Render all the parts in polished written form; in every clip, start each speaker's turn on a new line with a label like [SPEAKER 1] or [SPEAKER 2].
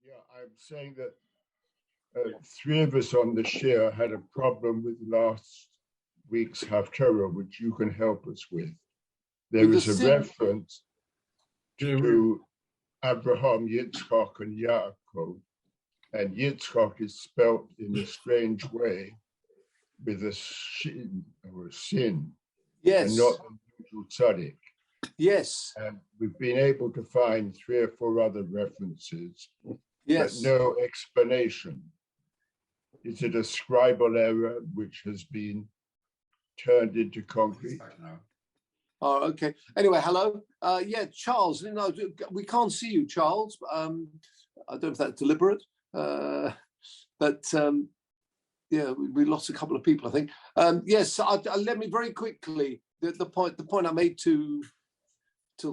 [SPEAKER 1] Yeah, I'm saying that three of us on the Shiur had a problem with last week's Haftarah, which you can help us with. There is a reference to Abraham, Yitzchak, and Yaakov, and Yitzchak is spelt in a strange way with a shin or a sin,
[SPEAKER 2] yes,
[SPEAKER 1] and not the usual tzaddik.
[SPEAKER 2] Yes.
[SPEAKER 1] And we've been able to find 3 or 4 other references,
[SPEAKER 2] yes,
[SPEAKER 1] but no explanation. Is it a scribal error which has been turned into concrete?
[SPEAKER 2] Oh, okay. Anyway, hello. Yeah, Charles. No, we can't see you, Charles. I don't know if that's deliberate, but yeah, we lost a couple of people, I think. Yes, let me very quickly the point I made to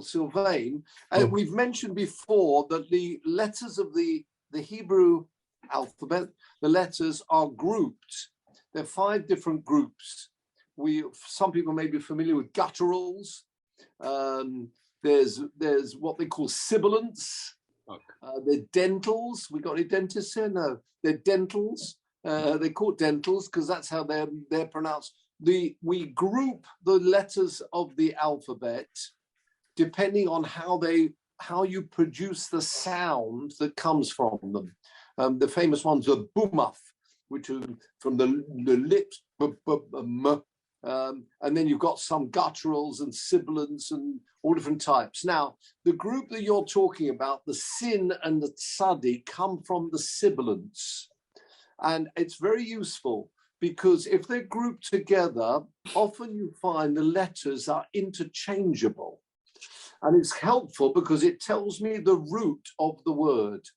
[SPEAKER 2] Sylvain. We've mentioned before that the letters of the Hebrew alphabet, the letters are grouped. There are 5 different groups. Some people may be familiar with gutturals. There's what they call sibilants. Okay. They're dentals. We got any dentists here? No, they're dentals. They're called dentals because that's how they're pronounced. We group the letters of the alphabet depending on how you produce the sound that comes from them. The famous ones are bumaf, which are from the lips, and then you've got some gutturals and sibilants and all different types. Now, the group that you're talking about, the sin and the tzadi, come from the sibilants. And it's very useful because if they're grouped together, often you find the letters are interchangeable. And it's helpful because it tells me the root of the word.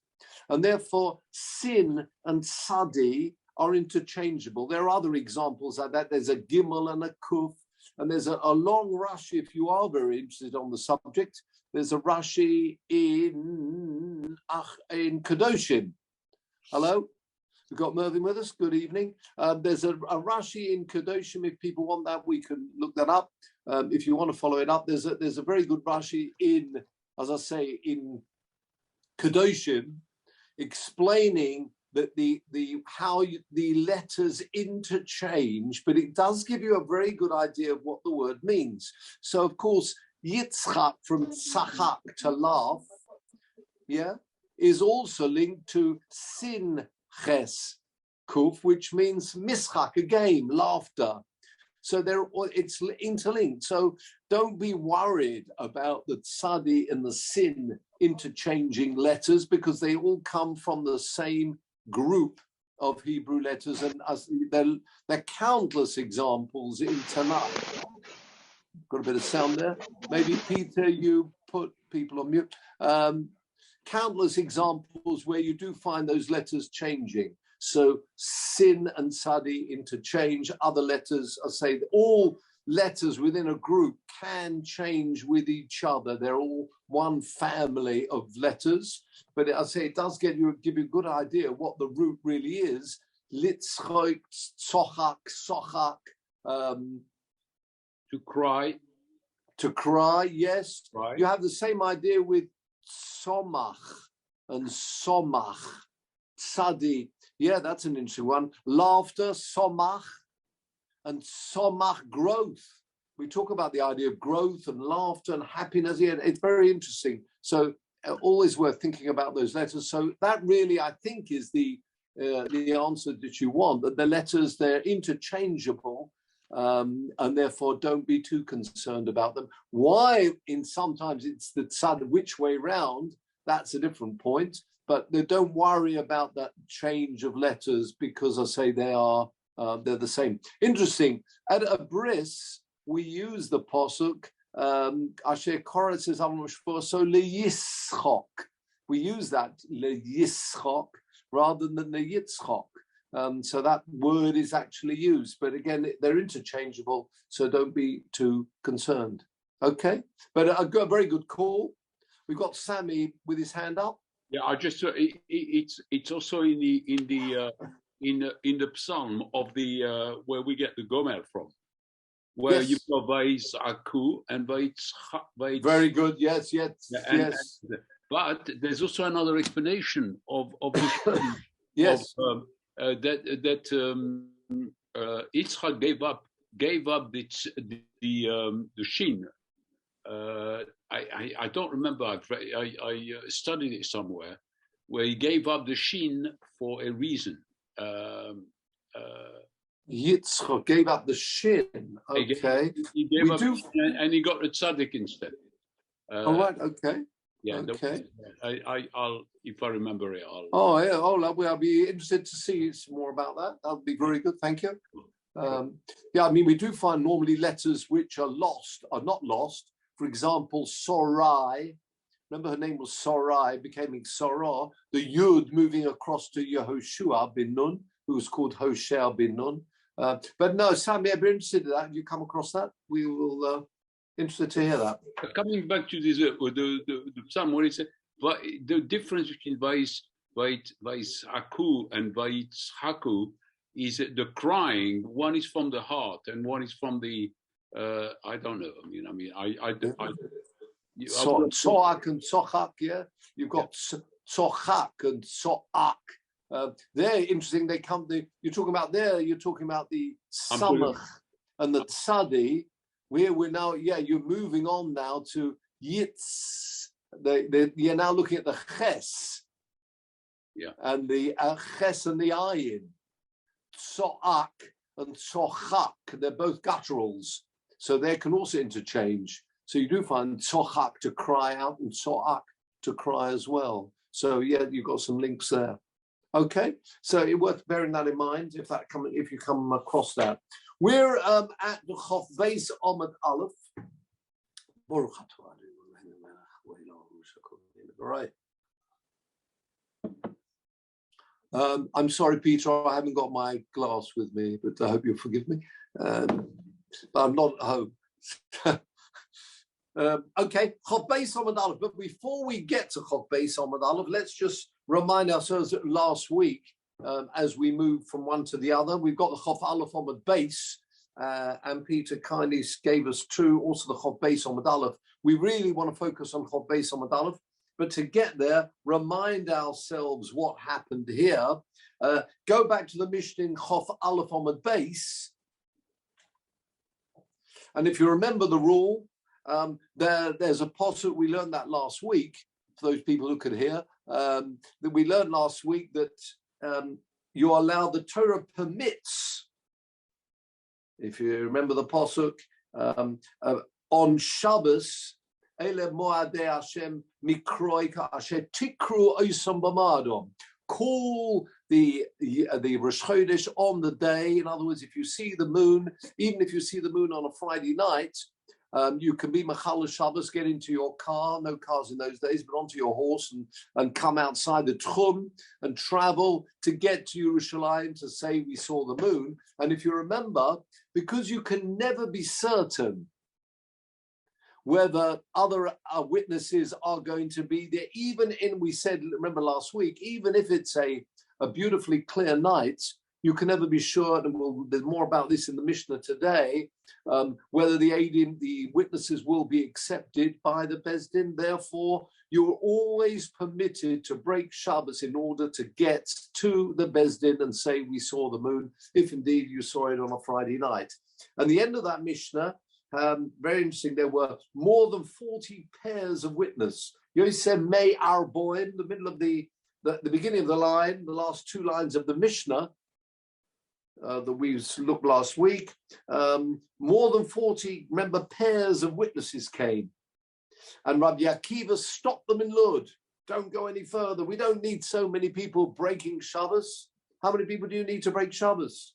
[SPEAKER 2] And therefore, sin and tzadi are interchangeable. There are other examples like that. There's a gimel and a kuf, and there's a long Rashi, if you are very interested on the subject. There's a Rashi in Kedoshim. Hello? We've got Mervyn with us. Good evening. There's a Rashi in Kedoshim. If people want that, we can look that up. If you want to follow it up, there's a very good Rashi in, as I say, in Kedoshim, explaining that the letters interchange, but it does give you a very good idea of what the word means. So, of course, Yitzchak from tzachak, to laugh, yeah, is also linked to sin ches kuf, which means mischak, a game, laughter. So it's interlinked. So don't be worried about the tzadi and the sin interchanging letters because they all come from the same group of Hebrew letters, and there are countless examples in Tanakh. Got a bit of sound there. Maybe Peter, you put people on mute. Countless examples where you do find those letters changing. So sin and tzadi interchange. Other letters, I say, all letters within a group can change with each other. They're all one family of letters. But I say it does give you a good idea what the root really is. Litzchok, tzochak, sochak.
[SPEAKER 3] To cry.
[SPEAKER 2] To cry, yes.
[SPEAKER 3] Right.
[SPEAKER 2] You have the same idea with somach and somach. Tzadi. Yeah, that's an interesting one. Laughter, somach, and somach, growth. We talk about the idea of growth and laughter and happiness. Yeah, it's very interesting. So always worth thinking about those letters. So that really, I think, is the answer that you want. That the letters, they're interchangeable, and therefore don't be too concerned about them. Why? Sometimes it's the tzad which way round. That's a different point. But they don't worry about that change of letters because I say they're the same. Interesting. At a bris, we use the posuk. Asher Korah says, so leyischok. We use that leyischok rather than the yitzchok. So that word is actually used. But again, they're interchangeable. So don't be too concerned. Okay. But a very good call. We've got Sammy with his hand up.
[SPEAKER 3] Yeah, I just it's also in the psalm of the where we get the gomer from, where
[SPEAKER 2] yes.
[SPEAKER 3] You've got Vayis Aku and Vayis.
[SPEAKER 2] Very good. Yes.
[SPEAKER 3] And But there's also another explanation of the shin,
[SPEAKER 2] Yes.
[SPEAKER 3] that Yitzchak gave up the shin. I don't remember. I studied it somewhere where he gave up the shin for a reason.
[SPEAKER 2] Yitzchak gave up the shin. Okay.
[SPEAKER 3] He gave up and he got the tzaddik instead.
[SPEAKER 2] All right. Okay.
[SPEAKER 3] Yeah.
[SPEAKER 2] Okay.
[SPEAKER 3] I'll if I remember it.
[SPEAKER 2] I'll be interested to see some more about that. That would be very good. Thank you. Yeah, I mean, we do find normally letters which are not lost. For example, Sorai. Remember, her name was Sorai, becoming Sorah. The Yud moving across to Yehoshua bin Nun, who was called Hoshea bin Nun. But no, Sammy, I'd be interested in that. Have you come across that? We will interested to hear that.
[SPEAKER 3] Coming back to this, the psalm where it says the difference between Vaishaku and Vayitzhaku is the crying. One is from the heart, and one is from the I don't know.
[SPEAKER 2] Tzohak and Tzochak, yeah. You've got Tzochak and Tzoak. They're interesting. You're talking about the Samach and the Tzadi. We're now, you're moving on now to Yitz. You're now looking at the Ches.
[SPEAKER 3] Yeah.
[SPEAKER 2] And the Ches and the Ayin. Tzoak and Tzochak. They're both gutturals. So they can also interchange. So you do find Tzochak to cry out and Tzoak to cry as well. So yeah, you've got some links there. Okay, so it's worth bearing that in mind if you come across that. We're at the Chof Beis Amud Aleph. Right. I'm sorry, Peter, I haven't got my glass with me, but I hope you'll forgive me. But I'm not at home. Okay, Chof Beis Amud Aleph. But before we get to Chof Beis Amud Aleph, let's just remind ourselves that last week, as we move from one to the other, we've got the Chof Aleph Amud Beis, and Peter kindly gave us also the Chof Beis Amud Aleph. We really want to focus on Chof Beis Amud Aleph, but to get there, remind ourselves what happened here. Go back to the Mishnah in Chof Aleph Amud Beis, and if you remember the rule, there's a pasuk we learned that last week. For those people who could hear, that we learned last week that you are allowed. The Torah permits, if you remember the pasuk, on Shabbos, Ele Moadei Hashem Mikroi Asher Tikru Oisam B'Madom. Call the Rosh Chodesh on the day. In other words, if you see the moon, even if you see the moon on a Friday night, you can be Machal Shabbos, get into your car, no cars in those days, but onto your horse and come outside the Tchum and travel to get to Yerushalayim to say we saw the moon. And if you remember, because you can never be certain whether other witnesses are going to be there, we said, remember last week, even if it's a beautifully clear night, you can never be sure, and there's more about this in the Mishnah today, whether the witnesses will be accepted by the Beis Din. Therefore, you're always permitted to break Shabbos in order to get to the Beis Din and say we saw the moon, if indeed you saw it on a Friday night. And the end of that Mishnah, very interesting, there were more than 40 pairs of witness. Yosef Mei Arboim, the middle of the beginning of the line, the last two lines of the Mishnah, that we looked last week, more than 40, remember, pairs of witnesses came. And Rabbi Akiva stopped them in Lud. Don't go any further. We don't need so many people breaking Shabbos. How many people do you need to break Shabbos?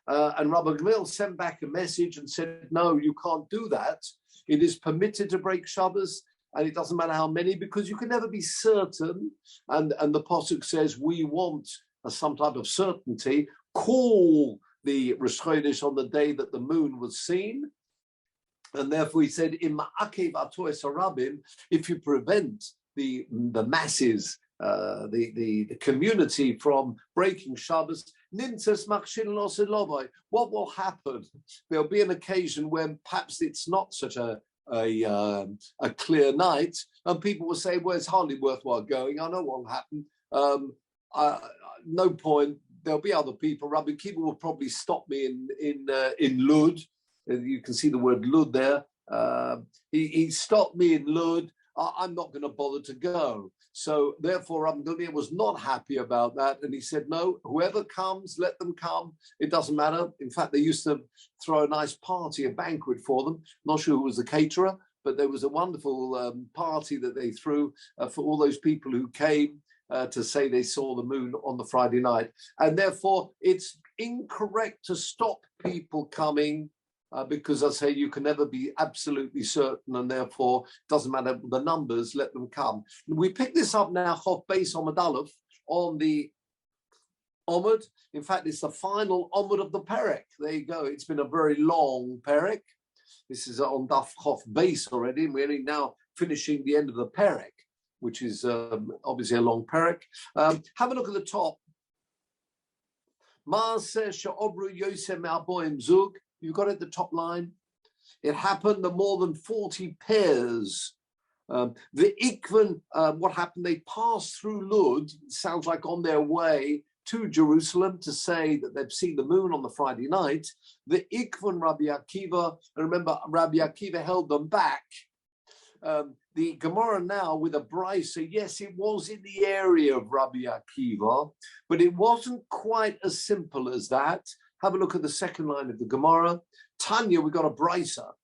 [SPEAKER 2] And Rabbi Gamliel sent back a message and said, no, you can't do that. It is permitted to break Shabbos, and it doesn't matter how many, because you can never be certain. And the pasuk says we want some type of certainty. Call the Rosh Chodesh on the day that the moon was seen. And therefore he said, if you prevent the masses, the community from breaking Shabbos, what will happen? There'll be an occasion when perhaps it's not such a a clear night, and people will say, well, it's hardly worthwhile going. I know what will happen. No point. There'll be other people. Rabbi Akiva will probably stop me in Lud. You can see the word Lud there. He stopped me in Lud. I'm not going to bother to go. So therefore, Rabbi Gamliel was not happy about that. And he said, no, whoever comes, let them come. It doesn't matter. In fact, they used to throw a nice party, a banquet for them. Not sure who was the caterer, but there was a wonderful party that they threw for all those people who came to say they saw the moon on the Friday night. And therefore, it's incorrect to stop people coming because I say you can never be absolutely certain, and therefore it doesn't matter the numbers, let them come. We pick this up now, Chof Beis Omid Aleph, on the Omid. In fact, it's the final Omid of the Perek. There you go. It's been a very long Perek. This is on Daf Chof Beis already, and we're only now finishing the end of the Perek, which is obviously a long Perek. Have a look at the top. Maaseh she'obru Yosef me'aboim zug. You've got it at the top line. It happened that more than 40 pairs. The Ikvan, what happened? They passed through Lud. It sounds like on their way to Jerusalem to say that they've seen the moon on the Friday night. The Ikvan Rabbi Akiva, and remember, Rabbi Akiva held them back. The Gemara now with a brisa, yes, it was in the area of Rabbi Akiva, but it wasn't quite as simple as that. Have a look at the second line of the Gemara. Tanya, we got a brisa.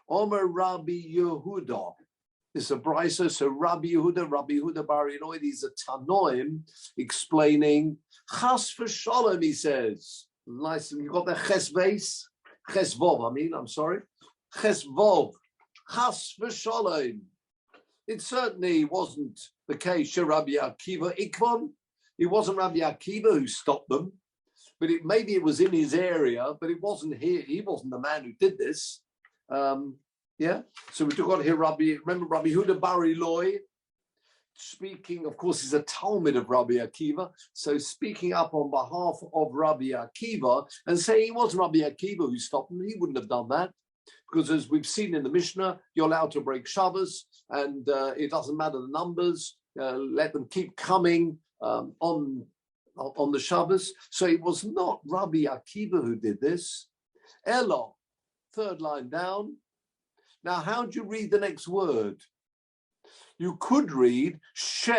[SPEAKER 2] Omer Rabbi Yehuda. It's a brisa. So Rabbi Yehuda Bar Eloi, these are Tanoim explaining Chas v'shalom, he says. Nice. You got the Ches Beis? Ches Vov, I'm sorry. Ches Vov. Chas v'shalom. It certainly wasn't the case. Rabbi Akiva Ikvan. It wasn't Rabbi Akiva who stopped them. But maybe it was in his area, but it wasn't here. He wasn't the man who did this. Yeah. So we took on here Rabbi Yehuda Bar Eloi, speaking, of course, he's a Talmud of Rabbi Akiva. So speaking up on behalf of Rabbi Akiva and saying it wasn't Rabbi Akiva who stopped him. He wouldn't have done that. Because as we've seen in the Mishnah, you're allowed to break Shabbos, and it doesn't matter the numbers. Let them keep coming on the Shabbos. So it was not Rabbi Akiva who did this. Elo, third line down. Now, how do you read the next word? You could read She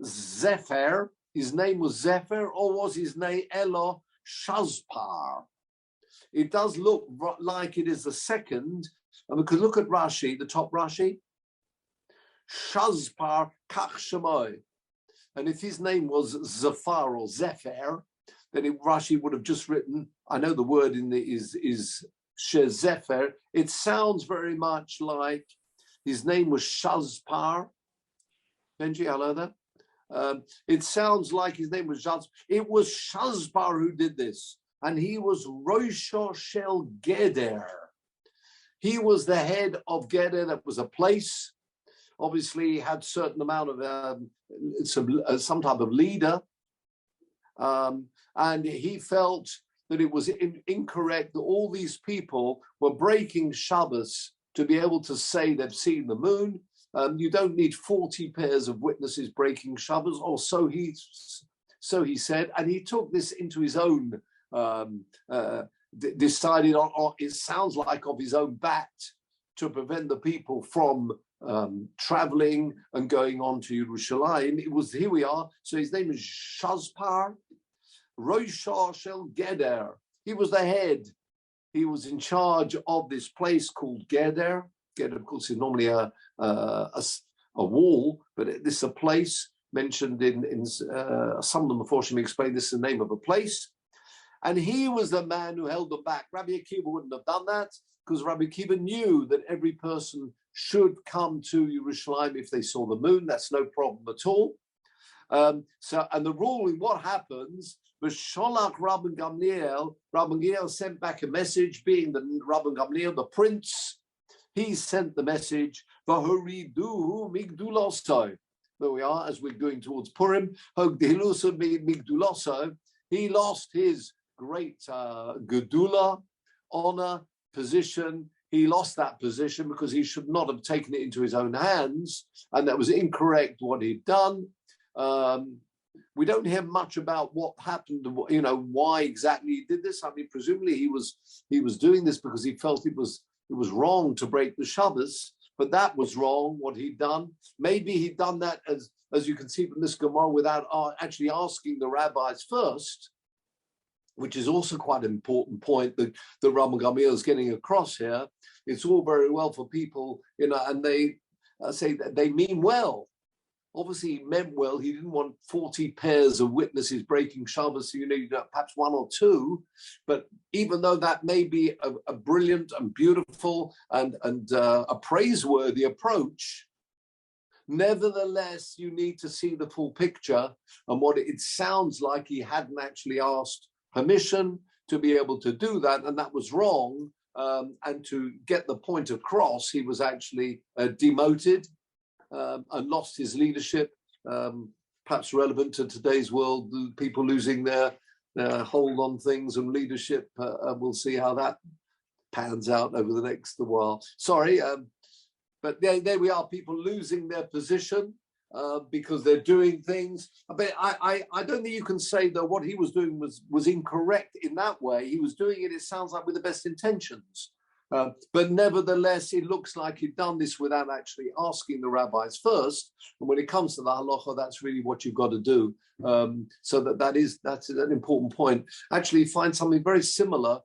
[SPEAKER 2] Zephyr. His name was Zephyr, or was his name Elo Shazpar? It does look like it is the second. And we could look at Rashi, the top Rashi. Shazpar Kach Shemoy. And if his name was Zafar or Zephyr, then Rashi would have just written, I know the word in the is Shezephyr. It sounds very much like his name was Shazpar. Benji, hello there. It sounds like his name was Shaz. It was Shazpar who did this. And he was Rosh Shel Geder. He was the head of Geder. That was a place. Obviously, he had a certain amount of some type of leader, and he felt that it was incorrect that all these people were breaking Shabbos to be able to say they've seen the moon. You don't need 40 pairs of witnesses breaking Shabbos, or so he said, and he took this into his own. Decided on it sounds like of his own bat to prevent the people from traveling and going on to Yerushalayim. It was, here we are. So his name is Shazpar Rosh Shel Geder. He was the head. He was in charge of this place called Geder. Geder, of course, is normally a wall, but this is a place mentioned in some of them, unfortunately, explain this is the name of a place. And he was the man who held them back. Rabbi Akiva wouldn't have done that because Rabbi Akiva knew that every person should come to Yerushalayim if they saw the moon. That's no problem at all. And the rule in what happens was Sholach Rabbi Gamliel sent back a message, being the Rabbi Gamliel, the prince. He sent the message, V'horiduhu migduloso. There we are, as we're going towards Purim. Hogdilusa migduloso. He lost his great gedula, honor, position. he lost that position because he should not have taken it into his own hands, and that was incorrect what he'd done. We don't hear much about what happened, why exactly he did this. I mean, presumably he was doing this because he felt it was wrong to break the Shabbos, but that was wrong what he'd done. Maybe he'd done that, as you can see from this Gemara, without actually asking the rabbis first, which is also quite an important point that the Rambam Gamliel is getting across here. It's all very well for people, and they say that they mean well. Obviously, he meant well. He didn't want 40 pairs of witnesses breaking Shabbos, perhaps one or two. But even though that may be a brilliant and beautiful and a praiseworthy approach, nevertheless, you need to see the full picture. And what it sounds like, he hadn't actually asked permission to be able to do that, and that was wrong. And to get the point across, he was actually demoted. And lost his leadership, perhaps relevant to today's world, people losing their hold on things and leadership. We'll see how that pans out over the next while. Sorry, but there we are, people losing their position because they're doing things. But I don't think you can say that what he was doing was incorrect in that way. He was doing it, it sounds like, with the best intentions. But nevertheless, it looks like he'd done this without actually asking the rabbis first. And when it comes to the halacha, that's really what you've got to do. So that's an important point. Actually, find something very similar,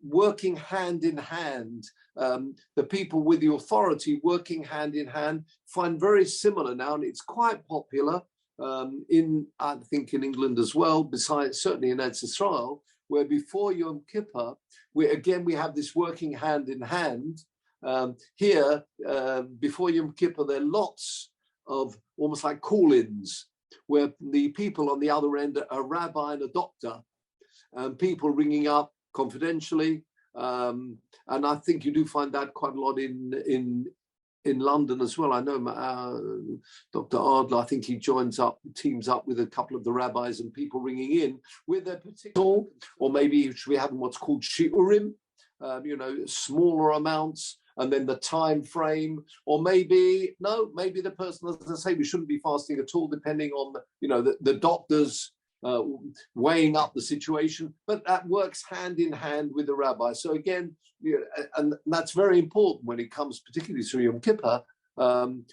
[SPEAKER 2] working hand in hand. The people with the authority working hand in hand, find very similar now, and it's quite popular I think in England as well, besides certainly in Eretz Israel, where before Yom Kippur, we have this working hand in hand. Here, before Yom Kippur, there are lots of almost like call-ins, where the people on the other end are a rabbi and a doctor, and people ringing up confidentially. And I think you do find that quite a lot in London as well. I know Dr. Adler, I think he teams up with a couple of the rabbis and people ringing in with their particular, or maybe we have what's called Shiurim, smaller amounts, and then the time frame, or maybe the person, as I say, we shouldn't be fasting at all, depending on the doctors weighing up the situation, but that works hand in hand with the rabbi. So again, and that's very important when it comes particularly to Yom Kippur,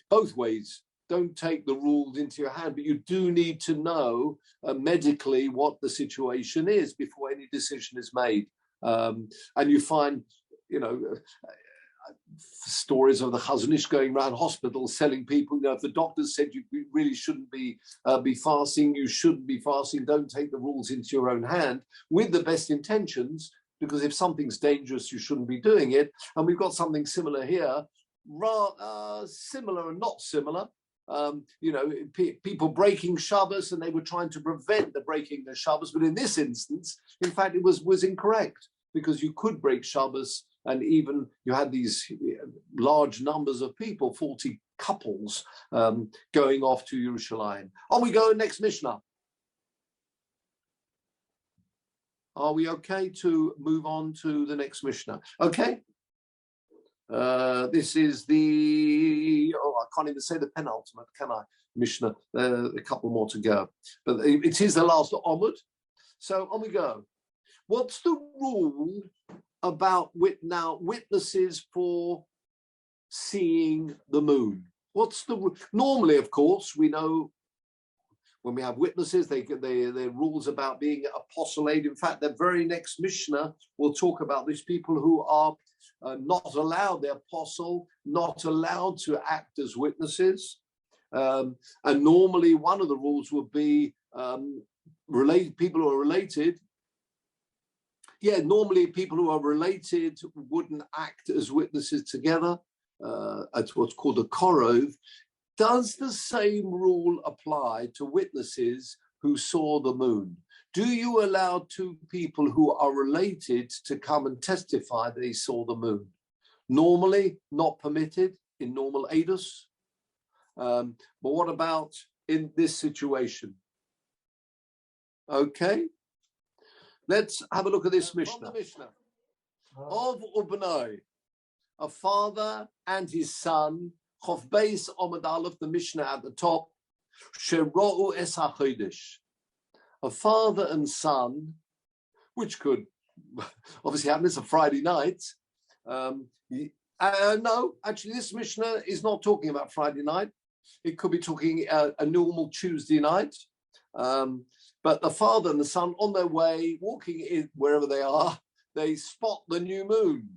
[SPEAKER 2] both ways. Don't take the rules into your hand, but you do need to know medically what the situation is before any decision is made. And you find, stories of the Chazon Ish going around hospitals selling people, if the doctors said you really shouldn't be fasting, you shouldn't be fasting. Don't take the rules into your own hand with the best intentions, because if something's dangerous, you shouldn't be doing it. And we've got something similar here, similar and not similar. People breaking Shabbos, and they were trying to prevent the breaking of Shabbos. But in this instance, in fact, it was incorrect, because you could break Shabbos, and even you had these large numbers of people, 40 couples, going off to Yerushalayim. On we go, next Mishnah. Are we okay to move on to the next Mishnah? Okay. This is I can't even say the penultimate, can I? Mishnah, a couple more to go. But it is the last Omud. So on we go. What's the rule about witnesses for seeing the moon? Normally, of course, we know when we have witnesses, there are rules about being apostolate. In fact, the very next Mishnah will talk about these people who are not allowed, the apostle, not allowed to act as witnesses. And normally one of the rules would be people who are related. Yeah, normally people who are related wouldn't act as witnesses together. It's what's called a korov. Does the same rule apply to witnesses who saw the moon? Do you allow two people who are related to come and testify that they saw the moon? Normally, not permitted in normal edus. But what about in this situation? Okay. Let's have a look at this Mishnah. Of Ubnai. a father and his son, Chof Beis Omid Aleph, the Mishnah at the top, Shero'u es HaChodesh, a father and son, which could obviously happen. It's a Friday night. No, actually, this Mishnah is not talking about Friday night. It could be talking a normal Tuesday night. But the father and the son on their way, walking in wherever they are, they spot the new moon.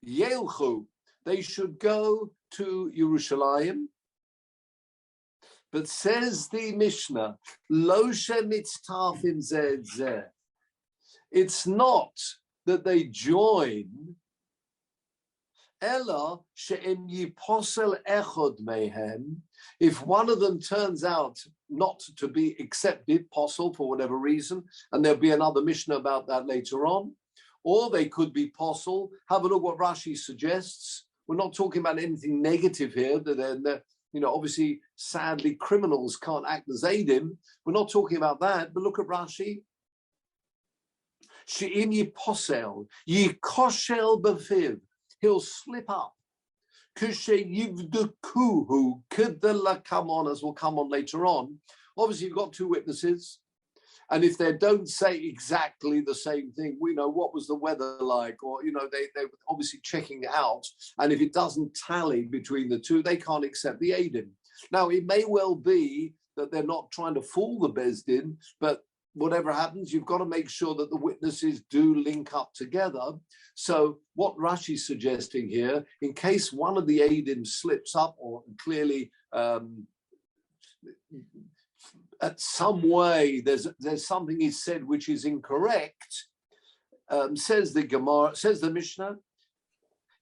[SPEAKER 2] Yelchu, they should go to Yerushalayim. But says the Mishnah, Lo shemitztafim zeh et zeh. It's not that they join, Ella she'em yiposel echod mehem. If one of them turns out not to be accepted, posel for whatever reason, and there'll be another Mishnah about that later on, or they could be posel. Have a look what Rashi suggests. We're not talking about anything negative here. That obviously, sadly, criminals can't act as Eidim. We're not talking about that. But look at Rashi. She'im yiposel, yikoshel b'fiv. He'll slip up. Kushe yivdukuhu, kidela come on, as will come on later on. Obviously, you've got two witnesses. And if they don't say exactly the same thing, we know what was the weather like, or, they were obviously checking it out. And if it doesn't tally between the two, they can't accept the Eidim. Now, it may well be that they're not trying to fool the Beis Din, but whatever happens, you've got to make sure that the witnesses do link up together. So what Rashi's suggesting here, in case one of the Eidim slips up or clearly at some way there's something he said which is incorrect, says the Gemara, says the Mishnah,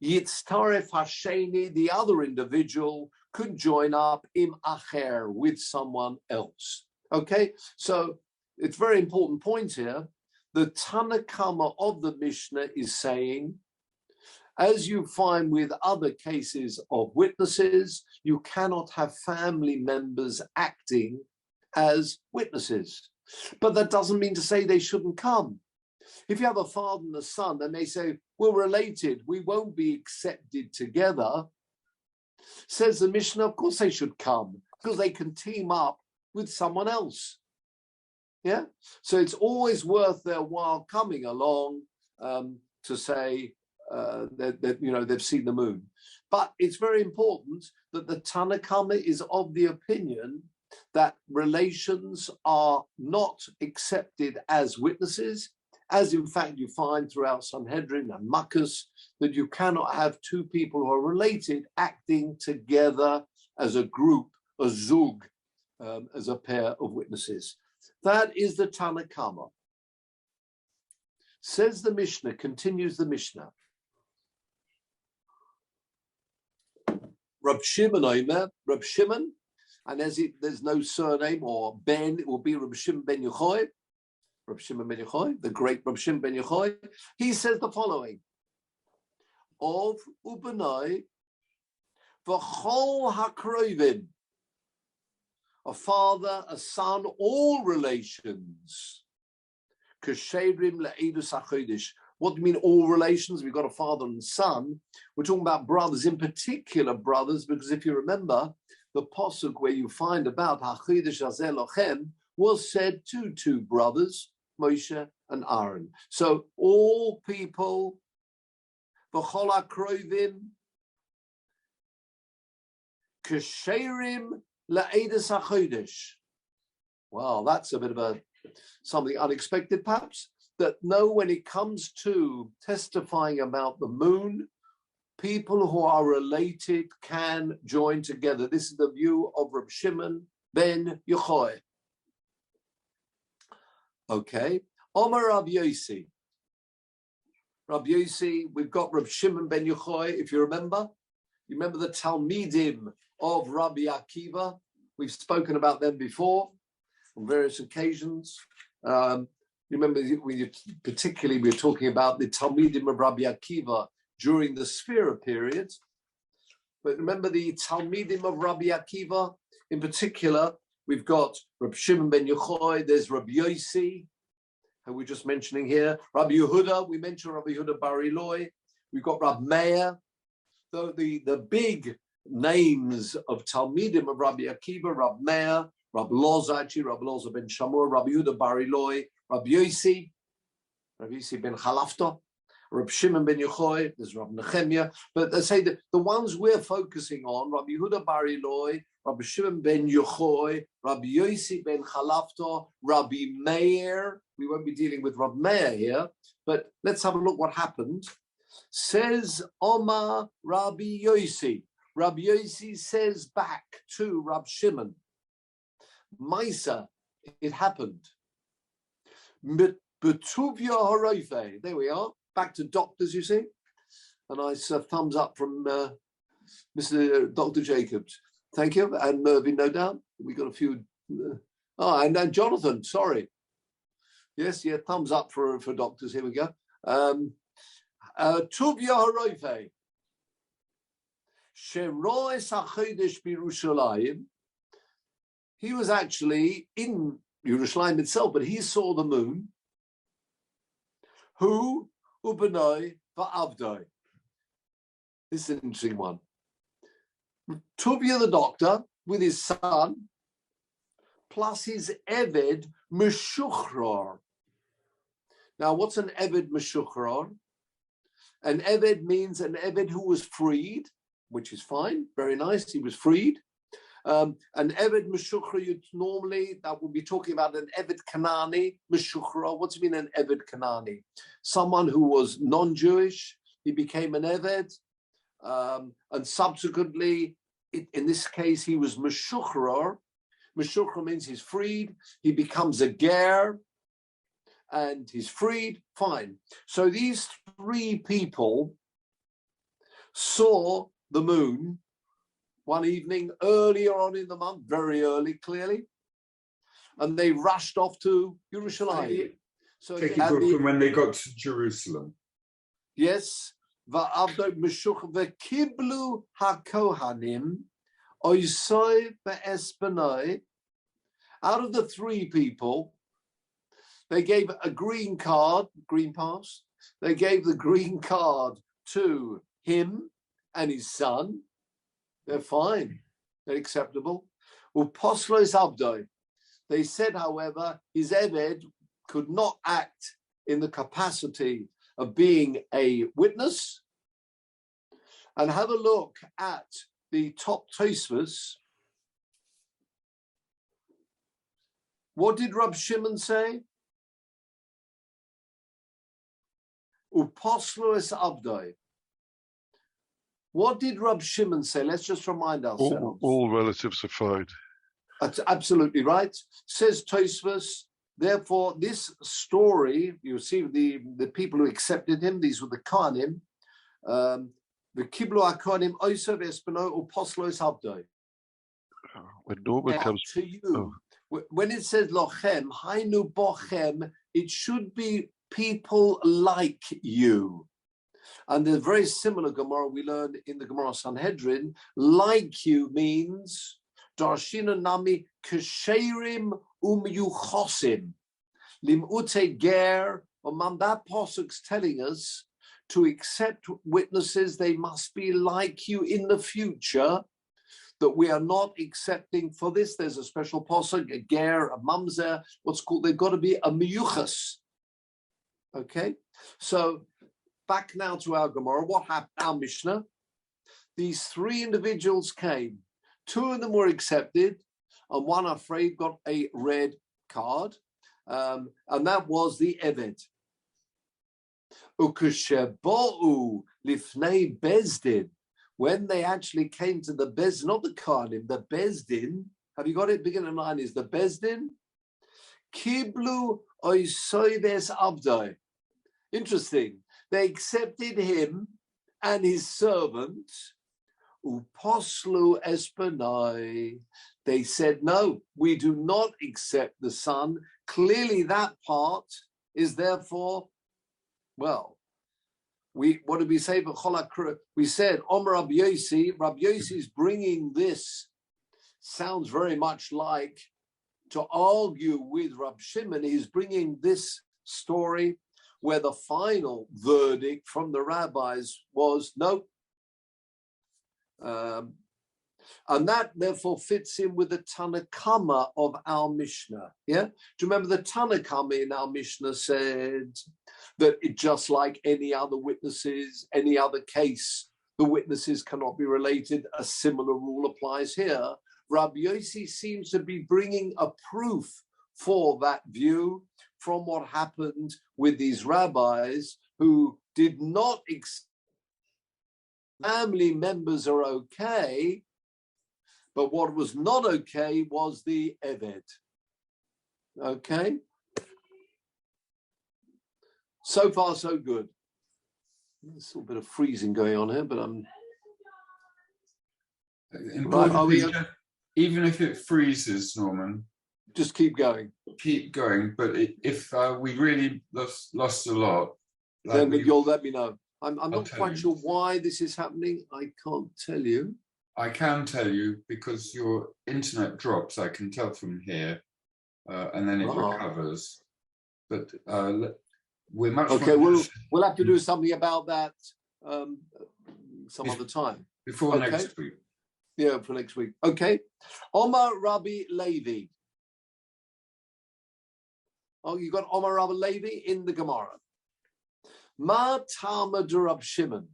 [SPEAKER 2] Yitztaref Hasheni, the other individual could join up im acher, with someone else. Okay, so it's a very important point here. The Tanakama of the Mishnah is saying, as you find with other cases of witnesses, you cannot have family members acting as witnesses. But that doesn't mean to say they shouldn't come. If you have a father and a son, and they say, we're related, we won't be accepted together, says the Mishnah, of course they should come, because they can team up with someone else. Yeah, so it's always worth their while coming along to say that they've seen the moon. But it's very important that the Tanakama is of the opinion that relations are not accepted as witnesses, as in fact you find throughout Sanhedrin and Makkas, that you cannot have two people who are related acting together as a group, a zug, as a pair of witnesses. That is the Tanakama. Says the Mishnah, continues the Mishnah. Rab Shimon Omer, Rab Shimon, and there's no surname or Ben, it will be Rab Shimon ben Yochai, Rab Shimon ben Yochai, the great Rab Shimon ben Yochai. He says the following: Of ubenai v'chol hakrovim, a father, a son, all relations. Kasherim le'edus hachodesh. What do you mean all relations? We've got a father and son. We're talking about brothers, in particular brothers, because if you remember, the posuk where you find about hachodesh hazeh lochem was said to two brothers, Moshe and Aaron. So all people, v'chol hakrovim, kasherim le'edus hachodesh. Well, that's a bit of something unexpected, perhaps. That no, when it comes to testifying about the moon, people who are related can join together. This is the view of Rab Shimon ben Yochai. Okay. Omer Rab Yosi. Rab Yosi, we've got Rab Shimon ben Yochai, if you remember. You remember the Talmidim of Rabbi Akiva. We've spoken about them before on various occasions. Remember, particularly we're talking about the Talmidim of Rabbi Akiva during the Sphira period. But remember the Talmidim of Rabbi Akiva, in particular, we've got Rabbi Shimon ben Yochai, there's Rabbi Yosi, who we're just mentioning here, Rabbi Yehuda, we mentioned Rabbi Yehuda Bar Eloi, We've got Rab Meir. The big names of Talmidim of Rabbi Akiva, Rab Meir, Rab Loza ben Shamur, Rabbi Yehuda Bar Ilai, Rabbi Yossi ben Chalafta, Rab Shimon ben Yochai, there's Rab Nechemia. But they say that the ones we're focusing on, Rabbi Yehuda Bar Ilai, Rabbi Shimon ben Yochai, Rabbi Yossi ben Chalafta, Rabbi Meir. We won't be dealing with Rab Meir here, but let's have a look what happened. Says Omar Rabbi Yossi. Rabbi Yossi says back to Rab Shimon, Maisa, it happened. Betuvia Horofe. There we are. Back to doctors, you see. A nice thumbs up from Mr. Dr. Jacobs. Thank you. And Mervyn, no doubt. We got a few. And Jonathan, sorry. Yes, yeah, thumbs up for doctors. Here we go. Tuvia Horofe. Sheroy Sachodesh Birushalayim. He was actually in Yerushalayim itself, but he saw the moon. Who Ubenoi Va'avdoi. This is an interesting one. Tuvia the doctor with his son, plus his Eved Meshuchrar. Now, what's an Eved Meshuchrar? An Eved means an Eved who was freed, which is fine, very nice, he was freed. An Eved Meshuchra, normally that would be talking about an Eved Kanani, Meshuchra. What's it mean, an Eved Kanani? Someone who was non-Jewish, he became an Eved, and subsequently, in this case, he was Meshuchra. Meshuchra means he's freed, he becomes a Ger, and he's freed, fine. So these three people saw the moon one evening earlier on in the month, very early, clearly, and they rushed off to Yerushalayim.
[SPEAKER 4] So take it from when they got to Jerusalem.
[SPEAKER 2] Yes, v'kiblu hakohanim oisoi ve'espanoi. Out of the three people, they gave a green card, green pass. They gave the green card to him and his son. They're fine. They're acceptable. Uposlos abdoi. They said, however, his Eved could not act in the capacity of being a witness. And have a look at the top Tosfos. What did Rab Shimon say? Uposlos abdoi. What did Rab Shimon say? Let's just remind ourselves.
[SPEAKER 5] All relatives are fine.
[SPEAKER 2] That's absolutely right. Says Tosfos, therefore, this story, you see the people who accepted him, these were the Kohanim, the Kiblu HaKohanim, Oisov Espino, or Poslos Abdoi.
[SPEAKER 5] When Norman comes
[SPEAKER 2] to you, when it says Lochem, Hainu Bochem, it should be people like you. And the very similar Gemara we learned in the Gemara Sanhedrin, like you means Darshina Nami Kesherim Umyuchosim. Limute Ger, that pasuk's telling us to accept witnesses, they must be like you in the future, that we are not accepting for this. There's a special pasuk, a ger, a mamzer, what's called, they've got to be a miyuchas. Okay, so back now to our Gemara. What happened? Our Mishnah. These three individuals came. Two of them were accepted, and one, I'm afraid, got a red card, and that was the Eved. Ukeshebou lifnei bezdin. When they actually came to the Bezdin, not the Karnim, the Bezdin. Have you got it? Beginning line is the Bezdin. Kiblu oisoides abdoi. Interesting. They accepted him and his servant. Uposlu espanai. They said, no, we do not accept the son. Clearly that part is therefore, well, what did we say? We said, Omer Rabbi Yossi. Rabbi Yossi is bringing this, sounds very much like, to argue with Rab Shimon. He's bringing this story. where the final verdict from the rabbis was no. And that therefore fits in with the Tanakama of our Mishnah. Yeah? Do you remember the Tanakama in our Mishnah said that it, just like any other witnesses, any other case, the witnesses cannot be related. A similar rule applies here. Rabbi Yossi seems to be bringing a proof for that view from what happened with these rabbis who did not family members are okay, but what was not okay was the Eved. Okay? So far, so good. There's a little bit of freezing going on here, but I'm...
[SPEAKER 4] Even if it freezes, Norman,
[SPEAKER 2] just keep going.
[SPEAKER 4] Keep going. But if we really lost a lot,
[SPEAKER 2] then you'll let me know. I'm not quite sure why this is happening. I can't tell you.
[SPEAKER 4] I can tell you because your internet drops. I can tell from here, and then it recovers. But we're much
[SPEAKER 2] okay. We'll have to do something about that some other time
[SPEAKER 4] before next week.
[SPEAKER 2] Yeah, for next week. Okay. Omar Rabbi Levi. Oh, you got Omar Rabbi Levi in the Gemara. Ma Talmud Rab Shimon.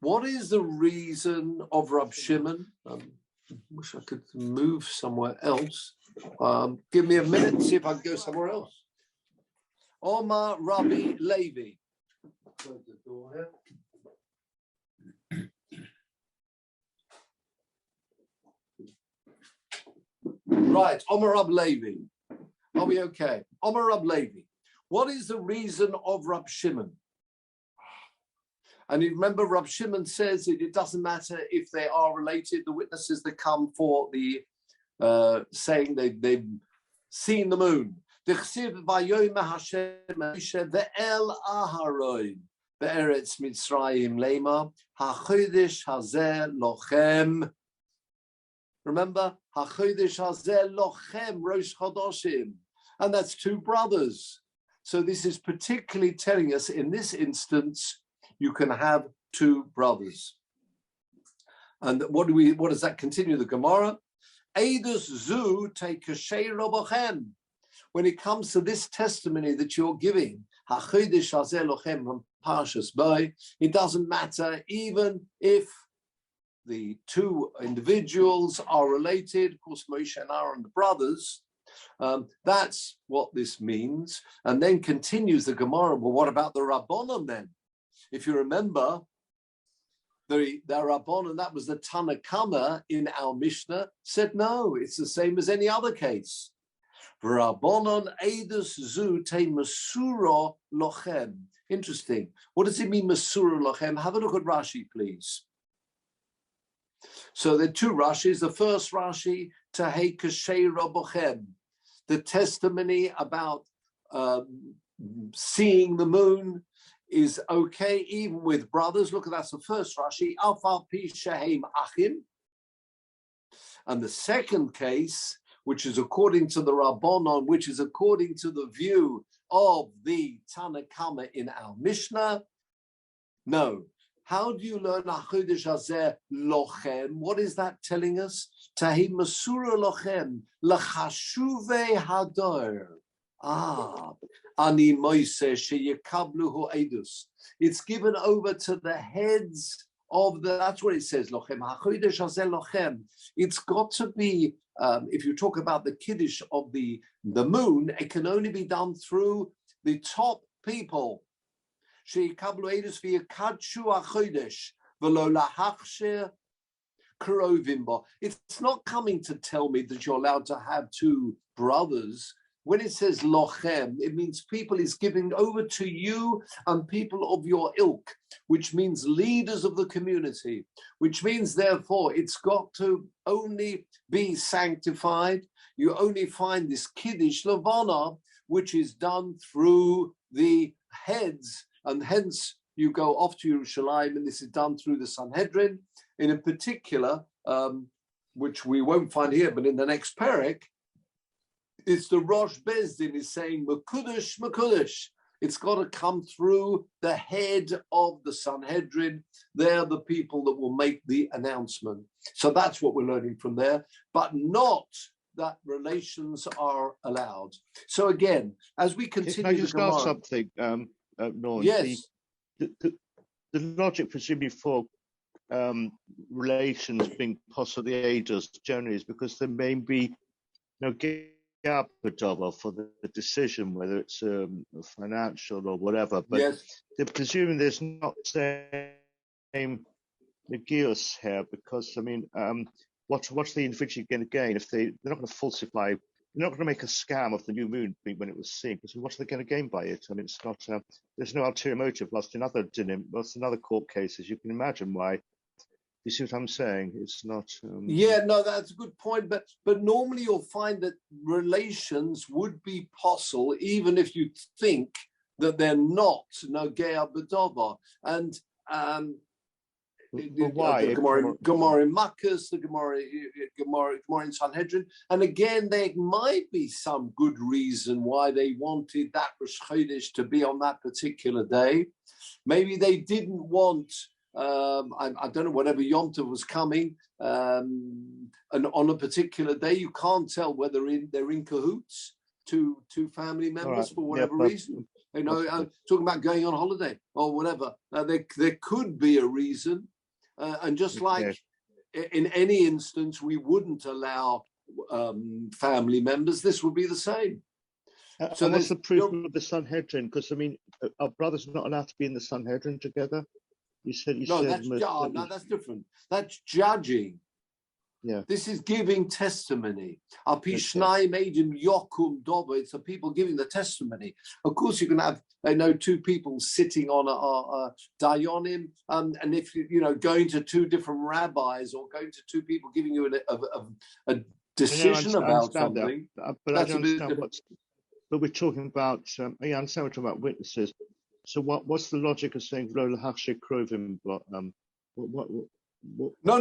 [SPEAKER 2] What is the reason of Rab Shimon? Wish I could move somewhere else. Give me a minute and see if I can go somewhere else. Omar Rabbi Levi. Close the door here. Right, Omar Rab Levi. Are we okay? Omar Rab Levi. What is the reason of Rab Shimon? And you remember Rab Shimon says it doesn't matter if they are related, the witnesses that come for the saying they've seen the moon. Remember, and that's two brothers. So this is particularly telling us in this instance, you can have two brothers. And what does that continue? The Gemara? When it comes to this testimony that you're giving, it doesn't matter even if the two individuals are related, of course, Moshe and Aaron, the brothers. That's what this means. And then continues the Gemara. Well, what about the Rabbanon then? If you remember, the Rabbanon, that was the Tanakama in our Mishnah, said no, it's the same as any other case. Rabbanon eidus zu te masura lochem. Interesting. What does it mean, masura lochem? Have a look at Rashi, please. So there are two Rashis. The first Rashi, Tahei Kashay Rabochem, the testimony about seeing the moon is okay even with brothers. Look, that's the first Rashi. Afal pi shehem achim. And the second case, which is according to the Rabbanon, which is according to the view of the Tanakama in our Mishnah, no. How do you learn Achodesh Hazeh Lochem? What is that telling us? Tahi Masura Lochem Lachashuve Hador. Ani Moise Sheyekabluhu Edus. It's given over to the heads of the. That's what it says. Lochem Achodesh Hazeh Lochem. It's got to be. If you talk about the kiddush of the moon, it can only be done through the top people. It's not coming to tell me that you're allowed to have two brothers. When it says lochem, it means people is giving over to you and people of your ilk, which means leaders of the community, which means therefore it's got to only be sanctified. You only find this kiddush levana, which is done through the heads. And hence you go off to Yerushalayim, and this is done through the Sanhedrin. In particular, which we won't find here, but in the next parak, it's the Rosh Bezdin is saying, Mekudesh, Mekudesh. It's got to come through the head of the Sanhedrin. They're the people that will make the announcement. So that's what we're learning from there, but not that relations are allowed. So again, as we continue,
[SPEAKER 6] can I just ask something, Norm?
[SPEAKER 2] Yes.
[SPEAKER 6] The logic, presumably, for relations being possibly aiders generally is because there may be no gap for the decision, whether it's financial or whatever. But
[SPEAKER 2] yes,
[SPEAKER 6] they're presuming there's not the same negios here, because I mean, what's the individual going to gain if they're not going to falsify? They're not going to make a scam of the new moon when it was seen. Because what's they going to gain by it? I mean, it's not. There's no ulterior motive. Lost in other court cases, you can imagine why. You see what I'm saying? It's not.
[SPEAKER 2] Yeah, no, that's a good point. But normally you'll find that relations would be possible even if you think that they're not nogea b'davar. And
[SPEAKER 6] why?
[SPEAKER 2] The Gemara in Makkas, the Gemara in Sanhedrin, and again, there might be some good reason why they wanted that Rosh Chodesh to be on that particular day. Maybe they didn't want. I don't know, whatever Yom Tov was coming, and on a particular day, you can't tell whether they're in cahoots, two family members, for whatever reason. You know, talking about going on holiday or whatever. There could be a reason, and just like in any instance, we wouldn't allow family members. This would be the same.
[SPEAKER 6] So what's the proof of the Sanhedrin? Because I mean, our brothers are not allowed to be in the Sanhedrin together.
[SPEAKER 2] That's different. That's judging.
[SPEAKER 6] Yeah.
[SPEAKER 2] This is giving testimony. It's the people giving the testimony. Of course, you can have, two people sitting on a dayanim, and if going to two different rabbis or going to two people giving you a decision about something.
[SPEAKER 6] But I don't understand but we're talking about. I understand we're talking about witnesses. So what's the logic of saying lo lahachshir krovim?
[SPEAKER 2] No.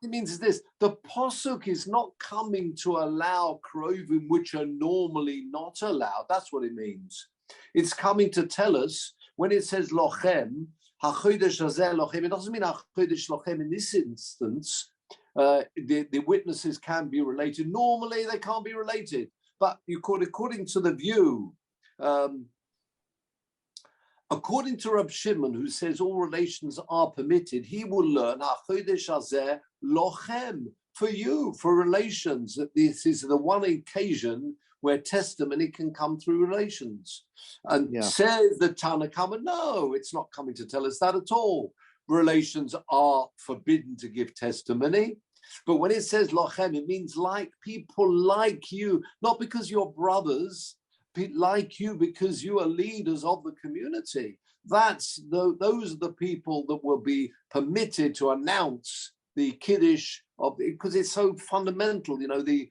[SPEAKER 2] It means is this: the posuk is not coming to allow krovim which are normally not allowed. That's what it means. It's coming to tell us when it says lochem hachodesh hazeh lochem. It doesn't mean hachodesh lochem in this instance. The witnesses can be related. Normally, they can't be related, but according to the view. According to Rab Shimon, who says all relations are permitted, he will learn HaChodesh Hazeh Lochem for you, for relations. That this is the one occasion where testimony can come through relations. And says the Tanna Kama, no, it's not coming to tell us that at all. Relations are forbidden to give testimony. But when it says Lochem, it means like people like you, not because you're brothers, like you because you are leaders of the community. Those are the people that will be permitted to announce the Kiddush because it's so fundamental. The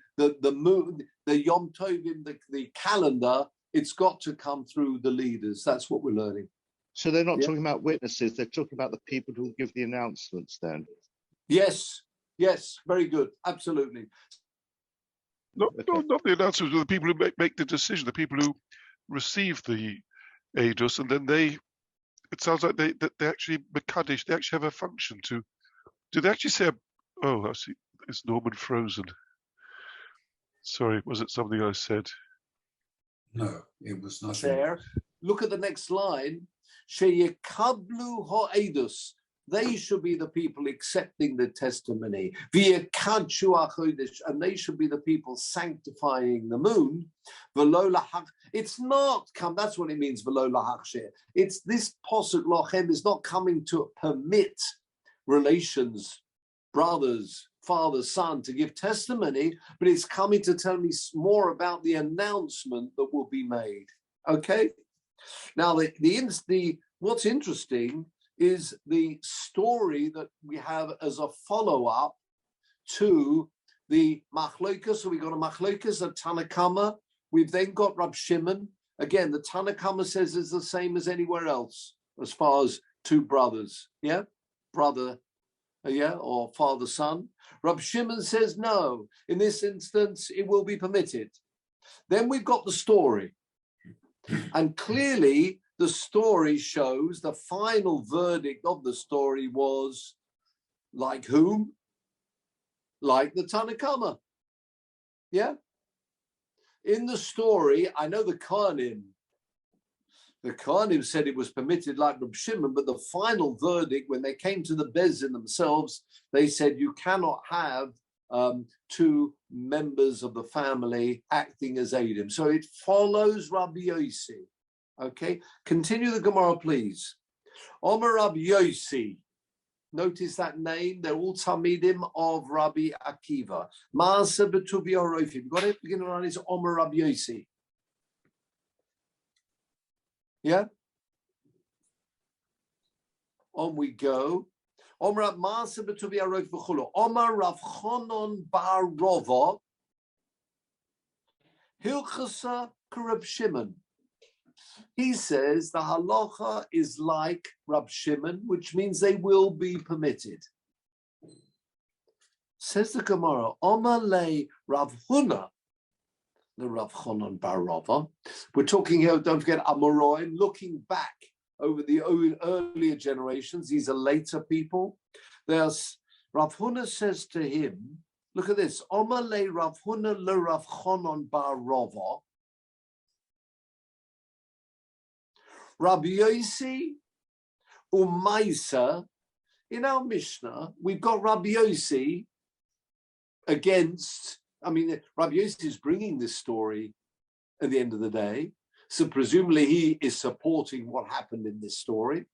[SPEAKER 2] moon, the Yom Tovim, the calendar. It's got to come through the leaders. That's what we're learning.
[SPEAKER 6] So they're not talking about witnesses. They're talking about the people who give the announcements. Then.
[SPEAKER 2] Yes, very good, absolutely.
[SPEAKER 5] Not the announcers, but the people who make the decision, the people who receive the eidos, and then it sounds like they actually Makadish, they actually have a function to. Do they actually say? I see. Is Norman frozen? Sorry, was it something I said?
[SPEAKER 4] No, it was not.
[SPEAKER 2] There. Look at the next line. Sheyekablu ha'edus. They should be the people accepting the testimony. And they should be the people sanctifying the moon. It's not come. That's what it means. It's this posuk lochem is not coming to permit relations, brothers, father, son, to give testimony, but it's coming to tell me more about the announcement that will be made. Okay. Now what's interesting is the story that we have as a follow-up to the machlokas. So we got a machlokas at Tanna Kama. We've then got Rab Shimon. Again, the Tanna Kama says it's the same as anywhere else as far as two brothers. Brother, or father, son. Rab Shimon says no. In this instance, it will be permitted. Then we've got the story. And clearly, the story shows the final verdict of the story was like whom? Like the Tanakama. Yeah? In the story, I know the Kohanim said it was permitted like Reb Shimon, but the final verdict, when they came to the Bezdin themselves, they said you cannot have two members of the family acting as Eidim. So it follows Rabbi Yossi. Okay, continue the Gemara, please. Omer Rabbi Yossi. Notice that name. They're all Talmidim of Rabbi Akiva. Maaseh b'Tuvi Orofi. You've got it? Beginning on is Omer Rabbi Yossi. Yeah? On we go. Omer Maaseh b'Tuvi Orofi v'chulu. Omer Rav Chonon bar Rova. Hilchasa k'Reb Shimon. He says the halacha is like Rab Shimon, which means they will be permitted. Says the Gemara, Omar le Rav Huna, the Rav Chonon bar Rava. We're talking here, don't forget, Amoraim, looking back over the earlier generations. These are later people. There's Rav Huna says to him, look at this, Omar le Rav Huna le Rav Chonon bar Rava. Rabbi Yossi Umaisa, in our Mishnah, we've got Rabbi Yossi against, Rabbi Yossi is bringing this story at the end of the day, so presumably he is supporting what happened in this story.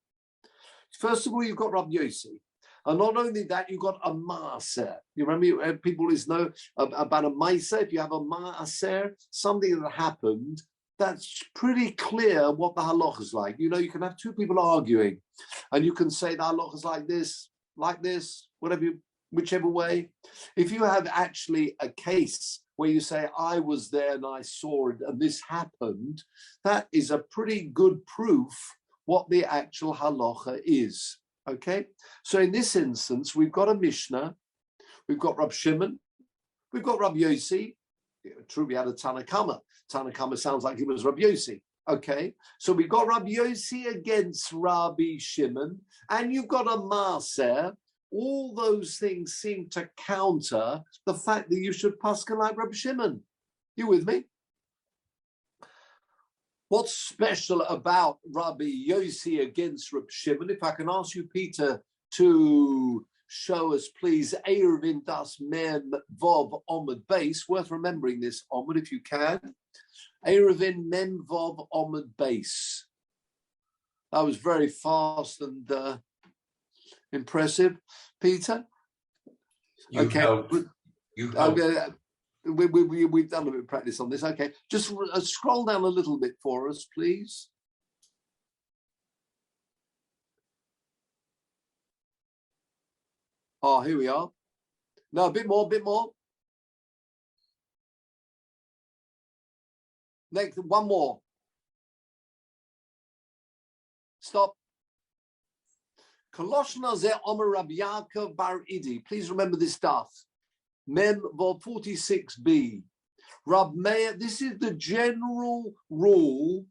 [SPEAKER 2] First of all, you've got Rabbi Yossi. And not only that, you've got a maaser. You remember, people know about a maaser. If you have a maaser, something that happened, that's pretty clear what the halacha is like. You can have two people arguing, and you can say the halacha is like this, whichever way. If you have actually a case where you say, I was there and I saw it and this happened, that is a pretty good proof what the actual halacha is. Okay? So in this instance, we've got a Mishnah, we've got Rab Shimon, we've got Rab Yossi. True, we had a Tanakama. Tanakama sounds like it was Rabbi Yossi. Okay, so we got Rabbi Yossi against Rabbi Shimon, and you've got a Maaser. All those things seem to counter the fact that you should paskin like Rabbi Shimon. You with me? What's special about Rabbi Yossi against Rabbi Shimon? If I can ask you, Peter, to show us, please, Erevin das Mem Vov Omid Base. Worth remembering this, Omid, if you can. Erevin Mem Vov Omid Base. That was very fast and impressive. Peter?
[SPEAKER 4] You helped.
[SPEAKER 2] We've done a bit of practice on this. Okay, just scroll down a little bit for us, please. Oh, here we are. No, a bit more. Next, one more. Stop. Koloshna ze Omer Rabbi Yaakov bar Idi. Please remember this stuff. Mem Vol 46b. Rab Meir, this is the general rule